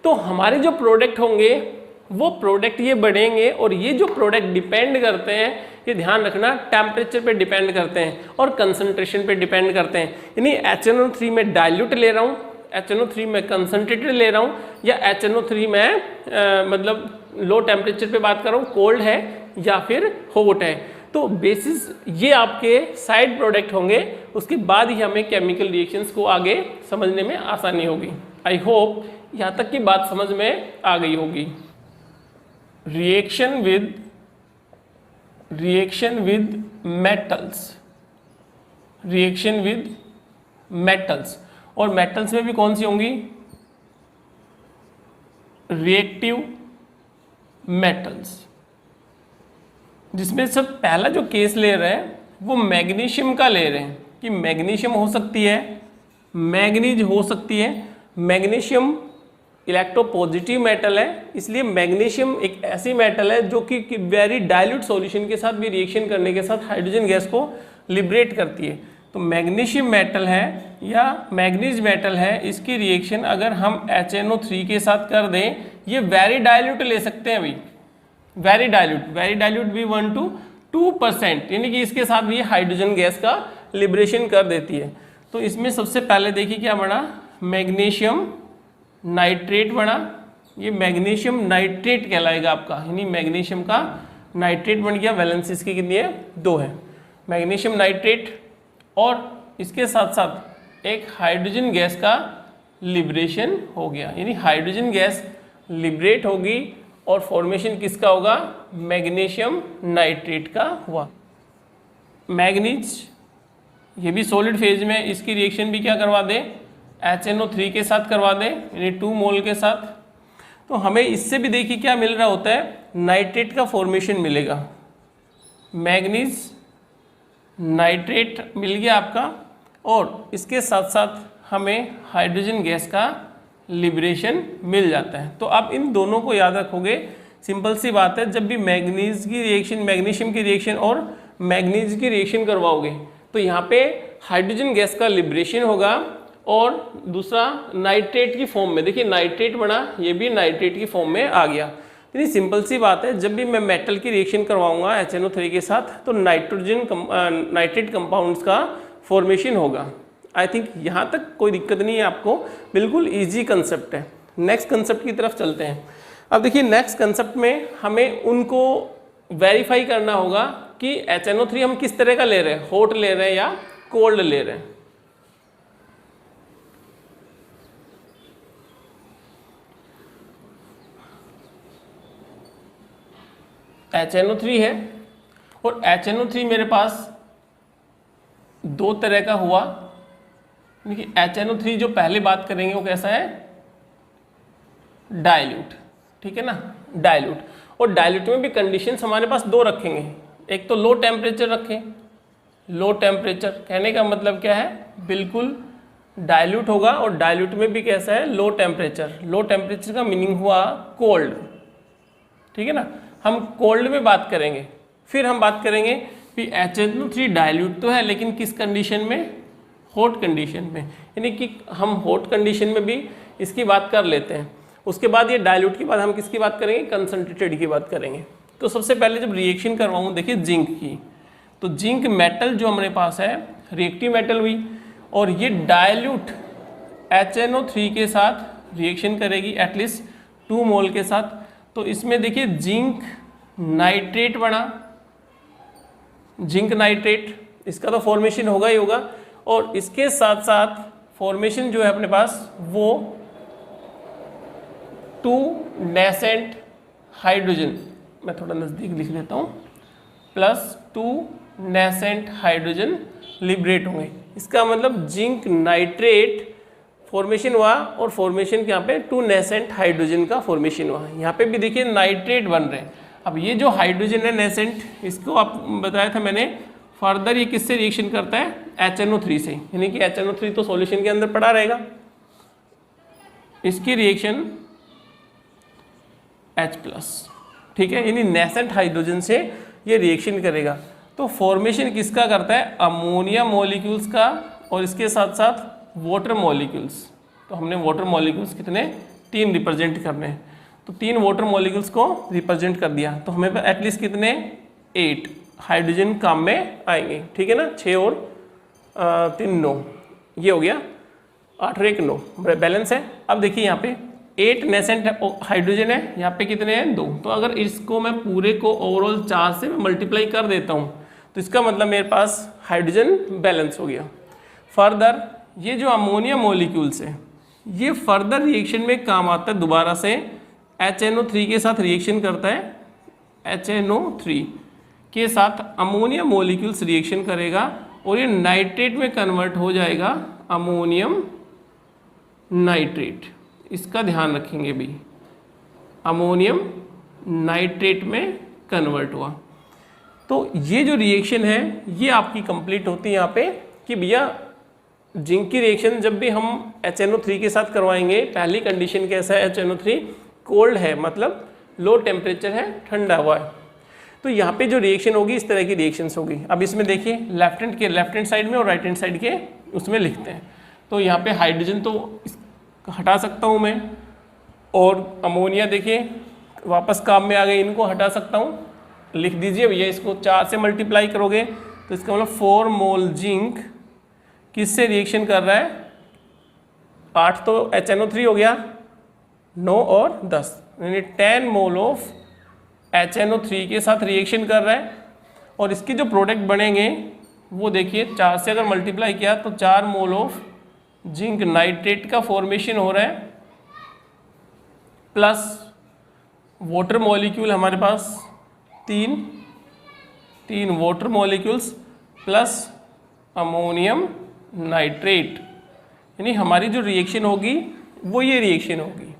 तो हमारे जो प्रोडक्ट होंगे वो प्रोडक्ट ये बढ़ेंगे। और ये जो प्रोडक्ट डिपेंड करते हैं, ये ध्यान रखना, टेम्परेचर पे डिपेंड करते हैं और कंसंट्रेशन पे डिपेंड करते हैं। यानी HNO3 में डाइल्यूट ले रहा हूँ, HNO3 में कंसनट्रेटेड ले रहा हूँ, या HNO3 में मतलब लो टेम्परेचर पे बात कर रहा हूँ, कोल्ड है या फिर हॉट है। तो बेसिस ये आपके साइड प्रोडक्ट होंगे, उसके बाद ही हमें केमिकल रिएक्शंस को आगे समझने में आसानी होगी। आई होप यहाँ तक की बात समझ में आ गई होगी। Reaction with metals, reaction with metals, और मेटल्स में भी कौन सी होंगी, रिएक्टिव मेटल्स, जिसमें सब पहला जो केस ले रहे हैं वो मैग्नीशियम का ले रहे हैं कि मैग्नीशियम हो सकती है, मैग्नीज हो सकती है। मैग्नीशियम इलेक्ट्रोपॉजिटिव मेटल है, इसलिए मैग्नीशियम एक ऐसी मेटल है जो कि वेरी डाइल्यूट सॉल्यूशन के साथ भी रिएक्शन करने के साथ हाइड्रोजन गैस को लिबरेट करती है। तो मैग्नीशियम मेटल है या मैग्नीज मेटल है, इसकी रिएक्शन अगर हम HNO3 के साथ कर दें, ये वेरी डाइल्यूट ले सकते हैं अभी, वेरी डाइल्यूट भी 1 to 2%, यानी कि इसके साथ भी हाइड्रोजन गैस का लिबरेशन कर देती है। तो इसमें सबसे पहले देखिए क्या बना, मैग्नीशियम नाइट्रेट बना। ये मैग्नीशियम नाइट्रेट कहलाएगा आपका, यानी मैग्नीशियम का नाइट्रेट बन गया। वैलेंसी इसकी कितनी है, 2 है, मैग्नीशियम नाइट्रेट। और इसके साथ साथ एक हाइड्रोजन गैस का लिबरेशन हो गया, यानी हाइड्रोजन गैस लिबरेट होगी और फॉर्मेशन किसका होगा, मैग्नीशियम नाइट्रेट का हुआ। मैग्नीज ये भी सॉलिड फेज में, इसकी रिएक्शन भी क्या करवा दे, HNO3 के साथ करवा दें, यानी 2 मोल के साथ। तो हमें इससे भी देखिए क्या मिल रहा होता है, नाइट्रेट का फॉर्मेशन मिलेगा। मैग्नीज नाइट्रेट मिल गया आपका, और इसके साथ साथ हमें हाइड्रोजन गैस का लिबरेशन मिल जाता है। तो आप इन दोनों को याद रखोगे, सिंपल सी बात है। जब भी मैग्नीज की रिएक्शन, मैग्नीशियम की रिएक्शन और मैग्नीज की रिएक्शन करवाओगे तो यहाँ पे हाइड्रोजन गैस का लिबरेशन होगा, और दूसरा नाइट्रेट की फॉर्म में, देखिए नाइट्रेट बना, ये भी नाइट्रेट की फॉर्म में आ गया। इतनी सिंपल सी बात है। जब भी मैं मेटल की रिएक्शन करवाऊंगा HNO3 के साथ तो नाइट्रेट कंपाउंड्स का फॉर्मेशन होगा। आई थिंक यहाँ तक कोई दिक्कत नहीं है आपको, बिल्कुल ईजी कंसेप्ट है। नेक्स्ट कंसेप्ट की तरफ चलते हैं। अब देखिए नेक्स्ट कंसेप्ट में हमें उनको वेरीफाई करना होगा कि HNO3 हम किस तरह का ले रहे हैं, हॉट ले रहे हैं या कोल्ड ले रहे हैं। HNO3 है और HNO3 मेरे पास दो तरह का हुआ, यानी कि HNO3 जो पहले बात करेंगे वो कैसा है, डाइल्यूट, ठीक है ना, डाइल्यूट। और डाइल्यूट में भी कंडीशंस हमारे पास दो रखेंगे, एक तो लो टेम्परेचर रखें, लो टेम्परेचर कहने का मतलब क्या है, बिल्कुल डाइल्यूट होगा, और डाइल्यूट में भी कैसा है, लो टेम्परेचर। लो टेम्परेचर का मीनिंग हुआ कोल्ड, ठीक है ना, हम कोल्ड में बात करेंगे। फिर हम बात करेंगे कि HNO3 डाइल्यूट तो है लेकिन किस कंडीशन में, हॉट कंडीशन में, यानी कि हम हॉट कंडीशन में भी इसकी बात कर लेते हैं। उसके बाद ये डाइल्यूट के बाद हम किसकी बात करेंगे, कंसंट्रेटेड की बात करेंगे। तो सबसे पहले जब रिएक्शन करवाऊँ, देखिए जिंक की, तो जिंक मेटल जो हमारे पास है रिएक्टिव मेटल हुई, और ये डाइल्यूट HNO3 के साथ रिएक्शन करेगी एटलीस्ट 2 मोल के साथ। तो इसमें देखिए जिंक नाइट्रेट बना, जिंक नाइट्रेट, इसका तो फॉर्मेशन होगा ही होगा, और इसके साथ साथ फॉर्मेशन जो है अपने पास वो 2 नेसेंट हाइड्रोजन, मैं थोड़ा नज़दीक लिख लेता हूँ, प्लस 2 नेसेंट हाइड्रोजन लिबरेट होंगे। इसका मतलब जिंक नाइट्रेट फॉर्मेशन हुआ, और फॉर्मेशन के यहाँ पे 2 नेसेंट हाइड्रोजन का फॉर्मेशन हुआ। यहाँ पे भी देखिए नाइट्रेट बन रहे हैं। अब ये जो हाइड्रोजन है नेसेंट, इसको आप बताया था मैंने, फर्दर ये किससे रिएक्शन करता है, HNO3 से, यानी कि HNO3 तो सॉल्यूशन के अंदर पड़ा रहेगा, इसकी रिएक्शन H+, ठीक है, यानी नेसेंट हाइड्रोजन से ये रिएक्शन करेगा। तो फॉर्मेशन किसका करता है, अमोनिया मॉलिक्यूल्स का, और इसके साथ साथ वाटर मॉलिक्यूल्स। तो हमने वाटर मॉलिक्यूल्स कितने, 3 रिप्रेजेंट करने हैं, तो 3 वाटर मॉलिक्यूल्स को रिप्रेजेंट कर दिया, तो हमें एटलीस्ट कितने, 8 हाइड्रोजन काम में आएंगे, ठीक है ना, 6 और 3 9, ये हो गया 8 और 1 9, बैलेंस है। अब देखिए यहाँ पे 8 नेसेंट हाइड्रोजन है, यहाँ पे कितने हैं, 2। तो अगर इसको मैं पूरे को ओवरऑल 4 से मल्टीप्लाई कर देता हूँ, तो इसका मतलब मेरे पास हाइड्रोजन बैलेंस हो गया। फर्दर ये जो अमोनिया मॉलिक्यूल्स है, ये फर्दर रिएक्शन में काम आता है, दोबारा से HNO3 के साथ रिएक्शन करता है, HNO3 के साथ अमोनिया मॉलिक्यूल्स रिएक्शन करेगा, और ये नाइट्रेट में कन्वर्ट हो जाएगा, अमोनियम नाइट्रेट, इसका ध्यान रखेंगे भी, अमोनियम नाइट्रेट में कन्वर्ट हुआ। तो ये जो रिएक्शन है ये आपकी कंप्लीट होती है यहाँ पे, कि भैया जिंक की रिएक्शन जब भी हम HNO3 के साथ करवाएंगे, पहली कंडीशन कैसा है, HNO3 कोल्ड है, मतलब लो टेम्परेचर है, ठंडा हुआ है। तो यहाँ पे जो रिएक्शन होगी इस तरह की रिएक्शंस होगी। अब इसमें देखिए लेफ्ट हैंड साइड में और राइट हैंड साइड के उसमें लिखते हैं। तो यहाँ पे हाइड्रोजन तो हटा सकता हूँ मैं, और अमोनिया देखिए वापस काम में आ गए, इनको हटा सकता हूँ, लिख दीजिए भैया, इसको 4 से मल्टीप्लाई करोगे तो इसका मतलब 4 मोल जिंक किससे रिएक्शन कर रहा है, 8 तो HNO3 हो गया, 9 और 10, यानी 10 मोल ऑफ HNO3 के साथ रिएक्शन कर रहा है। और इसके जो प्रोडक्ट बनेंगे वो देखिए 4 से अगर मल्टीप्लाई किया तो 4 मोल ऑफ जिंक नाइट्रेट का फॉर्मेशन हो रहा है, प्लस वाटर मॉलिक्यूल हमारे पास 3 water molecules plus ammonium nitrate, यानी हमारी जो रिएक्शन होगी वो ये रिएक्शन होगी।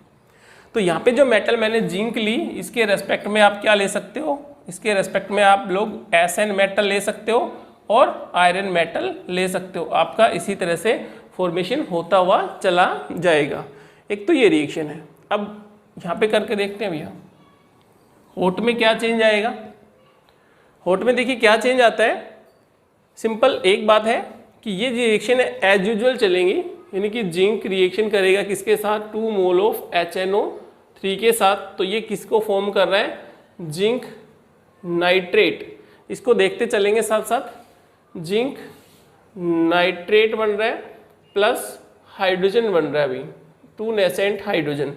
तो यहाँ पे जो मेटल मैंने जिंक ली, इसके रेस्पेक्ट में आप क्या ले सकते हो, इसके रेस्पेक्ट में आप लोग SN मेटल ले सकते हो और आयरन मेटल ले सकते हो। आपका इसी तरह से फॉर्मेशन होता हुआ चला जाएगा। एक तो ये रिएक्शन है। अब यहाँ पे करके देखते हैं भैया हॉट में क्या चेंज आएगा। हॉट में देखिए क्या चेंज आता है, सिंपल एक बात है कि ये रिएक्शन एज यूजुअल चलेंगी, यानी कि जिंक रिएक्शन करेगा किसके साथ, 2 मोल ऑफ HNO3 के साथ। तो ये किसको फॉर्म कर रहा है, जिंक नाइट्रेट। इसको देखते चलेंगे साथ साथ, जिंक नाइट्रेट बन रहा है प्लस हाइड्रोजन बन रहा है अभी 2 नेसेंट हाइड्रोजन।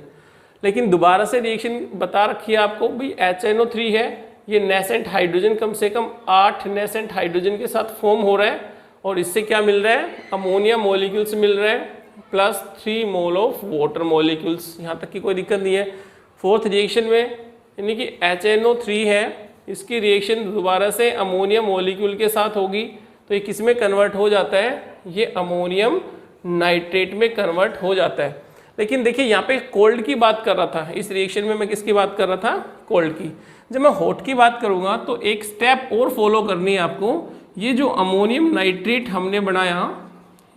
लेकिन दोबारा से रिएक्शन बता रखी है आपको भी, HNO3 है, ये नेसेंट हाइड्रोजन कम से कम 8 नेसेंट हाइड्रोजन के साथ फॉर्म हो रहा है और इससे क्या मिल रहा है, अमोनिया मॉलिक्यूल्स मिल रहा है plus 3 mole of water molecules. यहाँ तक की कोई दिक्कत नहीं है। फोर्थ रिएक्शन में यानी कि HNO3 है, इसकी रिएक्शन दोबारा से अमोनिया मॉलिक्यूल के साथ होगी तो ये किस में कन्वर्ट हो जाता है, ये अमोनियम नाइट्रेट में कन्वर्ट हो जाता है। लेकिन देखिए यहाँ पे कोल्ड की बात कर रहा था, इस रिएक्शन में मैं किसकी बात कर रहा था, कोल्ड की। जब मैं हॉट की बात करूँगा तो एक स्टेप और फॉलो करनी है आपको। ये जो अमोनियम नाइट्रेट हमने बनाया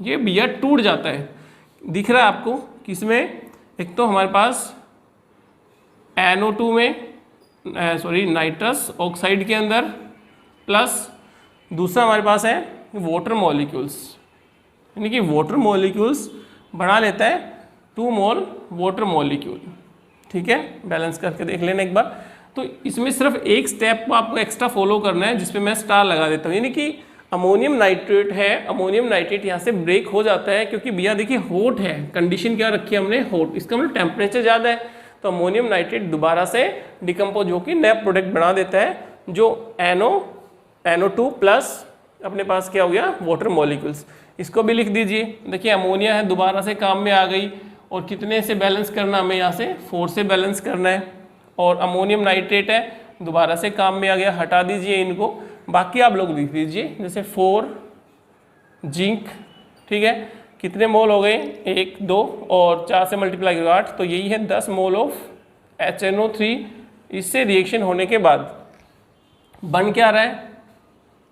ये भैया टूट जाता है, दिख रहा है आपको किसमें, एक तो हमारे पास NO2 में नाइट्रस ऑक्साइड के अंदर, प्लस दूसरा हमारे पास है वाटर मॉलिक्यूल्स, यानी कि वाटर मॉलिक्यूल्स बना लेता है 2 मोल वाटर मॉलिक्यूल। ठीक है, बैलेंस करके देख लेना एक बार। तो इसमें सिर्फ एक स्टेप आपको एक्स्ट्रा फॉलो करना है जिसपे मैं स्टार लगा देता हूँ, यानी कि अमोनियम नाइट्रेट है, अमोनियम नाइट्रेट यहाँ से ब्रेक हो जाता है क्योंकि भैया देखिए हॉट है, कंडीशन क्या रखी है हमने, हॉट, इसका मतलब टेम्परेचर ज़्यादा है, तो अमोनियम नाइट्रेट दोबारा से डिकम्पोज होकर नया प्रोडक्ट बना देता है जो NO2 प्लस अपने पास क्या हो गया, वाटर मॉलिक्यूल्स। इसको भी लिख दीजिए। देखिए अमोनिया है, दोबारा से काम में आ गई, और कितने से बैलेंस करना हमें, यहाँ से 4 से बैलेंस करना है। और अमोनियम नाइट्रेट है, दोबारा से काम में आ गया, हटा दीजिए इनको, बाकी आप लोग लिख दीजिए, जैसे 4 जिंक। ठीक है, कितने मोल हो गए, 1 2 और 4 से मल्टीप्लाई करो 8, तो यही है 10 मोल ऑफ HNO3। इससे रिएक्शन होने के बाद बन क्या रहा है,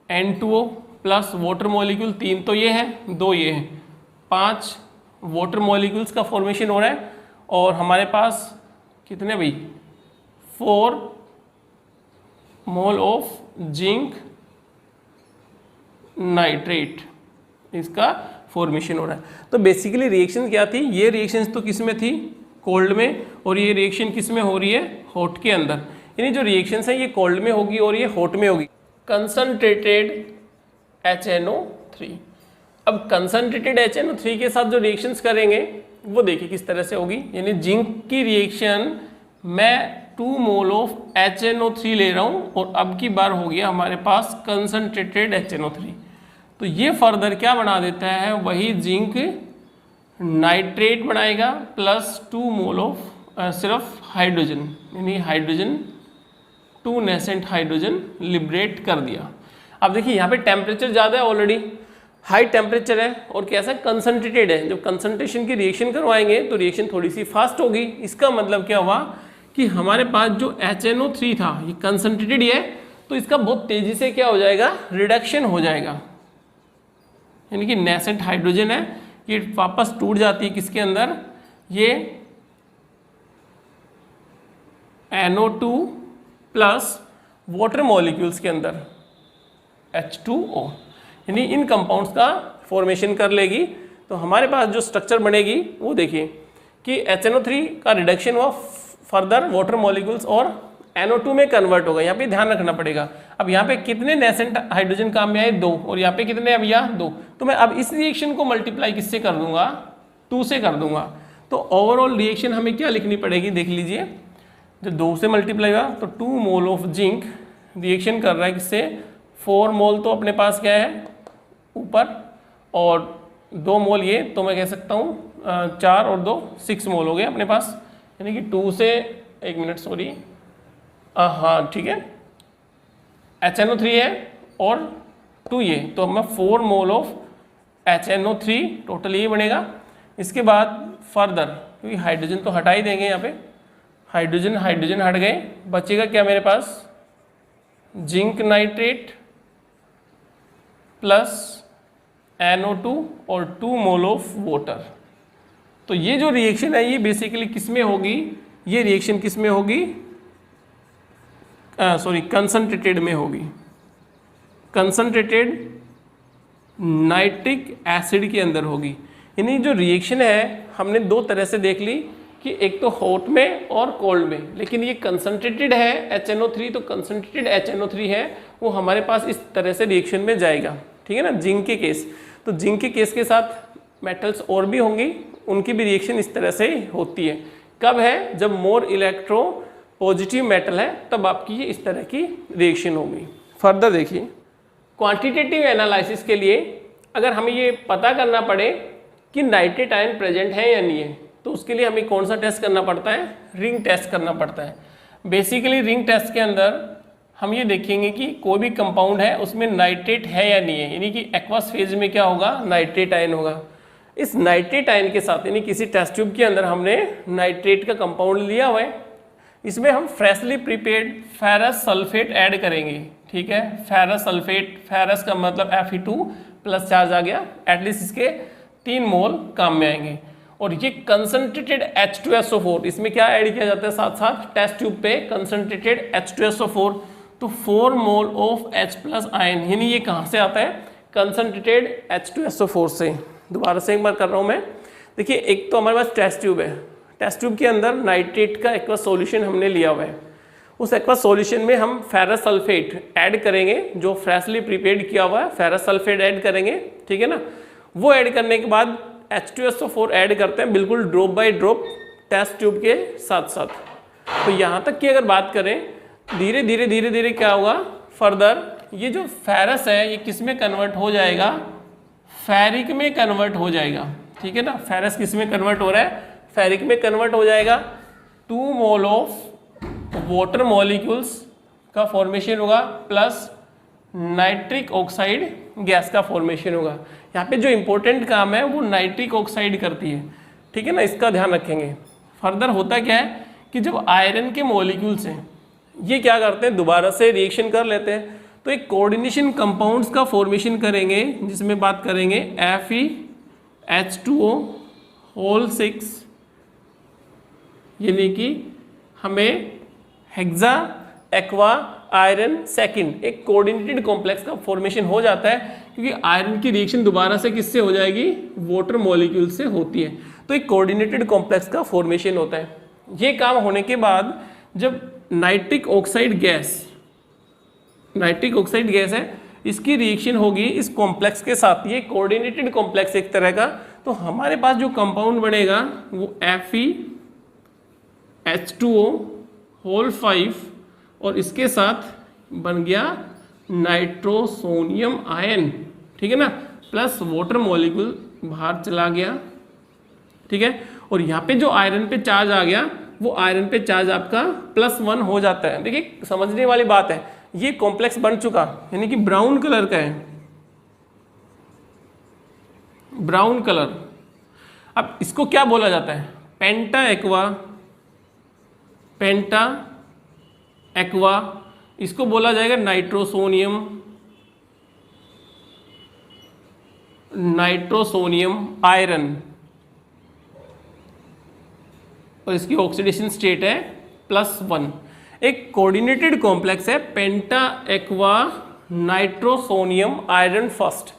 N2O प्लस वाटर मॉलिक्यूल, 3 तो ये है, 2 ये है, 5 वाटर मॉलिक्यूल्स का फॉर्मेशन हो रहा है। और हमारे पास कितने भाई, 4 मोल ऑफ जिंक नाइट्रेट, इसका फॉर्मेशन हो रहा है। तो बेसिकली रिएक्शन क्या थी, ये रिएक्शंस तो किस में थी, कोल्ड में, और ये रिएक्शन किस में हो रही है, हॉट के अंदर। यानी जो रिएक्शंस है ये कोल्ड में होगी और ये हॉट में होगी। कंसंट्रेटेड HNO3, अब कंसंट्रेटेड HNO3 के साथ जो रिएक्शंस करेंगे वो देखिए किस तरह से होगी। यानी जिंक की रिएक्शन मैं 2 मोल ऑफ HNO3 ले रहा हूँ और अब की बार हो गया हमारे पास कंसंट्रेटेड HNO3, तो ये फर्दर क्या बना देता है, वही जिंक नाइट्रेट बनाएगा प्लस 2 मोल ऑफ सिर्फ हाइड्रोजन, यानी हाइड्रोजन 2 नेसेंट हाइड्रोजन लिबरेट कर दिया। अब देखिए यहाँ पे टेम्परेचर ज़्यादा है, ऑलरेडी हाई टेम्परेचर है और कैसा कंसंट्रेटेड है। जब कंसंट्रेशन की रिएक्शन करवाएंगे तो रिएक्शन थोड़ी सी फास्ट होगी। इसका मतलब क्या हुआ कि हमारे पास जो HNO3 था ये कंसंट्रेटेड है, तो इसका बहुत तेजी से क्या हो जाएगा, रिडक्शन हो जाएगा, यानी कि नेसेंट हाइड्रोजन है ये वापस टूट जाती है किसके अंदर, ये NO2 प्लस वाटर मॉलिक्यूल्स के अंदर H2O, यानी इन कंपाउंड्स का फॉर्मेशन कर लेगी। तो हमारे पास जो स्ट्रक्चर बनेगी वो देखिए कि HNO3 का रिडक्शन हुआ, फर्दर वाटर मॉलिक्यूल्स और NO2 में कन्वर्ट होगा। यहाँ पे ध्यान रखना पड़ेगा। अब यहाँ पे कितने नेसेंट हाइड्रोजन काम में आए, 2, और यहाँ पे कितने, अब यहाँ 2, तो मैं अब इस रिएक्शन को मल्टीप्लाई किससे कर दूंगा, 2 से कर दूंगा। तो ओवरऑल रिएक्शन हमें क्या लिखनी पड़ेगी, देख लीजिए, जब 2 से मल्टीप्लाई हुआ तो 2 मोल ऑफ जिंक रिएक्शन कर रहा है किससे, 4 मोल तो अपने पास क्या है ऊपर, और 2 मोल ये, तो मैं कह सकता हूँ 4 और 2 6 मोल हो गए अपने पास, यानी कि 2 से 1 मिनट सॉरी, हाँ ठीक है, HNO3 है और 2 ये, तो मैं 4 मोल ऑफ HNO3 टोटल ये बनेगा। इसके बाद फर्दर, क्योंकि हाइड्रोजन तो हटा ही देंगे, यहाँ पे हाइड्रोजन हाइड्रोजन हट गए, बचेगा क्या मेरे पास, जिंक नाइट्रेट प्लस NO2 और 2 मोल ऑफ वाटर। तो ये जो रिएक्शन है ये बेसिकली किस में होगी, ये रिएक्शन किस में होगी, कंसंट्रेटेड में होगी, कंसंट्रेटेड नाइट्रिक एसिड के अंदर होगी। यानी जो रिएक्शन है हमने 2 तरह से देख ली कि एक तो हॉट में और कोल्ड में, लेकिन ये कंसंट्रेटेड है HNO3, तो कंसंट्रेटेड HNO3 है वो हमारे पास इस तरह से रिएक्शन में जाएगा, ठीक है ना। जिंक के केस, तो जिंक के केस के साथ मेटल्स और भी होंगी, उनकी भी रिएक्शन इस तरह से होती है। कब है, जब मोर इलेक्ट्रो पॉजिटिव मेटल है तब आपकी ये इस तरह की रिएक्शन होगी। फर्दर देखिए, क्वांटिटेटिव एनालिसिस के लिए अगर हमें ये पता करना पड़े कि नाइट्रेट आयन प्रेजेंट है या नहीं है, तो उसके लिए हमें कौन सा टेस्ट करना पड़ता है, रिंग टेस्ट करना पड़ता है। बेसिकली रिंग टेस्ट के अंदर हम ये देखेंगे कि कोई भी कंपाउंड है उसमें नाइट्रेट है या नहीं है, यानी कि एक्वस फेज में क्या होगा, नाइट्रेट आयन होगा। इस नाइट्रेट आयन के साथ यानी किसी टेस्ट ट्यूब के अंदर हमने नाइट्रेट का कंपाउंड लिया हुआ है, इसमें हम freshly prepared ferrous sulphate add करेंगे। ठीक है, फेरस सल्फेट, फेरस का मतलब Fe2 प्लस चार्ज आ गया, एटलीस्ट इसके 3 मोल काम में आएंगे। और ये कंसंट्रेटेड H2SO4, इसमें क्या ऐड किया जाता है साथ साथ टेस्ट ट्यूब पे, कंसंट्रेटेड H2SO4, तो 4 mole of H plus ion, यानी ये कहाँ से आता है, कंसंट्रेटेड H2SO4 से। दोबारा से एक बार कर रहा हूँ मैं, देखिए एक तो हमारे पास टेस्ट ट्यूब है, टेस्ट ट्यूब के अंदर नाइट्रेट का एक्वस सॉल्यूशन हमने लिया हुआ है, उस एक्वस सॉल्यूशन में हम फेरस सल्फेट ऐड करेंगे, जो फ्रेशली प्रिपेयर्ड किया हुआ है फेरस सल्फेट ऐड करेंगे। ठीक है ना, वो ऐड करने के बाद H2SO4 ऐड करते हैं बिल्कुल drop by drop test tube के साथ साथ। तो यहाँ तक की अगर बात करें, धीरे धीरे क्या होगा, फर्दर ये जो फेरस है ये किस में कन्वर्ट हो जाएगा, फेरिक में कन्वर्ट हो जाएगा। ठीक है ना, फेरस किस में कन्वर्ट हो रहा है, फेरिक में कन्वर्ट हो जाएगा। 2 मोल ऑफ वाटर मॉलिक्यूल्स का फॉर्मेशन होगा प्लस नाइट्रिक ऑक्साइड गैस का फॉर्मेशन होगा। यहाँ पे जो इंपॉर्टेंट काम है वो नाइट्रिक ऑक्साइड करती है। ठीक है ना, इसका ध्यान रखेंगे। फर्दर होता क्या है कि जब आयरन के मॉलिक्यूल्स हैं ये क्या करते हैं, दोबारा से रिएक्शन कर लेते हैं, तो एक कोऑर्डिनेशन कंपाउंड्स का फॉर्मेशन करेंगे, जिसमें बात करेंगे FeH2O होल 6, यानी कि हमें हेक्सा एक्वा आयरन सेकंड एक कोऑर्डिनेटेड कॉम्प्लेक्स का फॉर्मेशन हो जाता है, क्योंकि आयरन की रिएक्शन दोबारा से किससे हो जाएगी, वाटर मॉलिक्यूल से होती है, तो एक कोऑर्डिनेटेड कॉम्प्लेक्स का फॉर्मेशन होता है। ये काम होने के बाद जब नाइट्रिक ऑक्साइड गैस है, इसकी रिएक्शन होगी इस कॉम्प्लेक्स के साथ, ये कोऑर्डिनेटेड कॉम्प्लेक्स एक तरह का, तो हमारे पास जो कंपाउंड बनेगा वो FeH2O होल 5 और इसके साथ बन गया नाइट्रोसोनियम आयन। ठीक है ना, प्लस वाटर मॉलिक्यूल बाहर चला गया। ठीक है, और यहाँ पे जो आयरन पे चार्ज आ गया वो आयरन पे चार्ज आपका +1 हो जाता है। देखिए समझने वाली बात है, ये कॉम्प्लेक्स बन चुका, यानी कि ब्राउन कलर का है, ब्राउन कलर। अब इसको क्या बोला जाता है, पेंटा एक्वा, इसको बोला जाएगा नाइट्रोसोनियम आयरन, और इसकी ऑक्सीडेशन स्टेट है +1। एक कोऑर्डिनेटेड कॉम्प्लेक्स है पेंटा एक्वा नाइट्रोसोनियम आयरन फर्स्ट।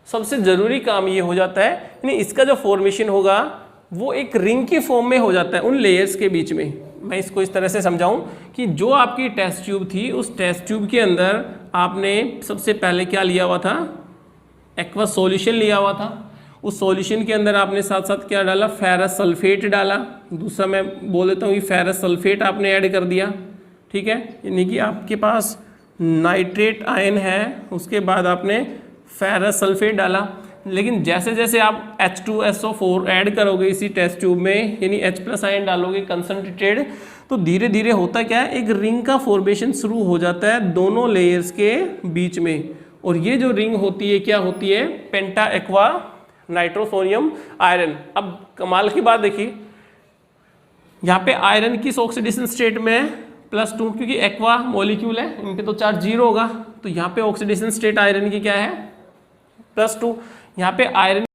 सबसे ज़रूरी काम ये हो जाता है, यानी इसका जो फॉर्मेशन होगा वो एक रिंग की फॉर्म में हो जाता है उन लेयर्स के बीच में। मैं इसको इस तरह से समझाऊं कि जो आपकी टेस्ट ट्यूब थी, उस टेस्ट ट्यूब के अंदर आपने सबसे पहले क्या लिया हुआ था, एक्वस सॉल्यूशन लिया हुआ था। उस सॉल्यूशन के अंदर आपने साथ साथ क्या डाला, फेरस सल्फेट डाला, दूसरा मैं बोल देता हूँ कि फेरस सल्फेट आपने ऐड कर दिया। ठीक है, यानी कि आपके पास नाइट्रेट आयन है, उसके बाद आपने फेरस सल्फेट डाला। लेकिन जैसे जैसे आप H2SO4 ऐड करोगे इसी टेस्ट ट्यूब में, यानी H+ आयन डालोगे कंसंट्रेटेड, तो धीरे धीरे होता क्या है, एक रिंग का फॉर्मेशन शुरू हो जाता है दोनों लेयर्स के बीच में। और ये जो रिंग होती है क्या होती है, पेंटा एक्वा नाइट्रोसोनियम आयरन। अब कमाल की बात देखिए, यहाँ पे आयरन किस ऑक्सीडेशन स्टेट में है, +2, क्योंकि एक्वा मॉलिक्यूल है, इन पे तो चार्ज 0 होगा, तो यहाँ पे ऑक्सीडेशन स्टेट आयरन की क्या है, +2। यहाँ पे आयरन